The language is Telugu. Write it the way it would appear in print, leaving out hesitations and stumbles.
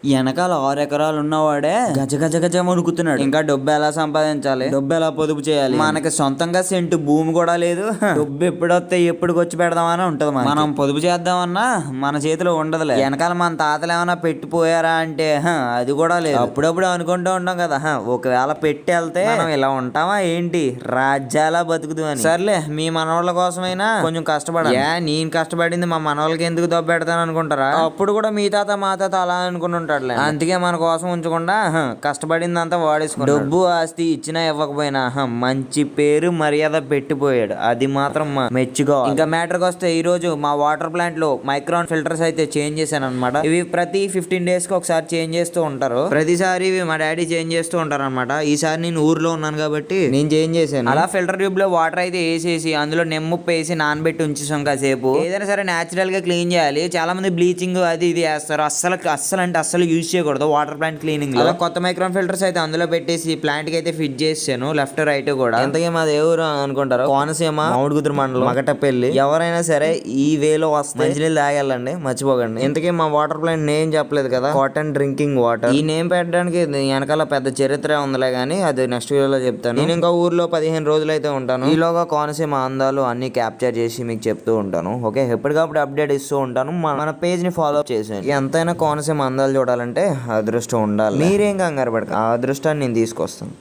వెనకాల 6 ఎకరాలు ఉన్నవాడే గజ గజ గజ వణుకుతున్నాడు. ఇంకా డబ్బు ఎలా సంపాదించాలి, డబ్బు ఎలా పొదుపు చేయాలి, మనకి సొంతంగా సెంటు భూమి కూడా లేదు. డబ్బు ఎప్పుడొస్తే ఎప్పుడు వచ్చి పెడదామని ఉంటది. మనం పొదుపు చేద్దామన్నా మన చేతిలో ఉండదులే. వెనకాల మన తాతలు ఏమైనా పెట్టిపోయారా అంటే అది కూడా లేదు. అప్పుడప్పుడు అనుకుంటూ ఉంటాం కదా, ఒకవేళ పెట్టి వెళ్తే మనం ఇలా ఉంటామా ఏంటి, రాజ్యాలా బతుకుదు అని. సర్లే, మీ మనవాళ్ళ కోసమైనా కొంచెం కష్టపడాలి. నేను కష్టపడింది మా మనవాళ్ళకి ఎందుకు దొబ్బెడతాను అనుకుంటారా? అప్పుడు కూడా మీ తాత మా తాత అలా అనుకుని ఉంటాడు. అందుకే మన కోసం ఉంచకుండా కష్టపడిందంతా వాడేసుకున్నాడు. డబ్బు ఆస్తి ఇచ్చినా ఇవ్వకపోయినా మంచి పేరు మర్యాద పెట్టిపోయాడు. అది మాత్రం మెచ్చుకో. ఇంకా మ్యాటర్కి వస్తే ఈ రోజు మా వాటర్ ప్లాంట్ లో మైక్రాన్ ఫిల్టర్స్ అయితే చేంజ్ చేశాను అనమాట. ఇవి ప్రతి 15 days కి ఒకసారి చేంజ్ చేస్తూ ఉంటారు. ప్రతిసారి ఇవి మా డాడీ చేంజ్ చేస్తూ ఉంటారు అనమాట. ఈసారి నేను ఊర్లో ఉన్నాను కాబట్టి నేను చేంజ్ చేశాను. అలా ఫిల్టర్ ట్యూబ్ లో వాటర్ అయితే వేసేసి అందులో నిమ్మప్పు వేసి నానబెట్టి ఉంచేసాం కాసేపు. ఏదైనా సరే నేచురల్ గా క్లీన్ చేయాలి. చాలా మంది బ్లీచింగ్ అది ఇది వేస్తారు. అస్సలు యూజ్ చేయకూడదు వాటర్ ప్లాంట్ క్లీనింగ్ లో. కొత్త మైక్రాన్ ఫిల్టర్స్ అయితే అందులో పెట్టేసి ప్లాంట్ కి అయితే ఫిట్ చేసాను, లెఫ్ట్ రైట్ కూడా. ఎంతగా మాది ఏ ఊరు అనుకుంటారు, కోనసీమ మౌడిగుద్దురు మండలం మగటపల్లి. ఎవరైనా సరే ఈ వేలో వస్తే మంచినీళ్ళు తాగెళ్ళండి, మర్చిపోకండి. ఇంతకీ మా వాటర్ ప్లాంట్ నేమ్ చెప్పలేదు కదా, కాటన్ డ్రింకింగ్ వాటర్. ఈ నేమ్ పెట్టడానికి వెనకాల పెద్ద చరిత్ర ఉందిలే గానీ అది నెక్స్ట్ వీడియోలో చెప్తాను. నేను ఇంకా ఊర్లో 15 రోజులు అయితే ఉంటాను. ఈలోగా కోనసీమ అందాలు అన్ని క్యాప్చర్ చేసి మీకు చెప్తూ ఉంటాను. ఓకే, ఎప్పటికప్పుడు అప్డేట్ ఇస్తూ ఉంటాను. మన పేజ్ ని ఫాలో అప్ చేసేయండి. ఎంతైనా కోనసీమ అందాలు చూడాలంటే అదృష్టం ఉండాలి. మీరేం కంగారు పడక, ఆ అదృష్టాన్ని నేను తీసుకొస్తాను.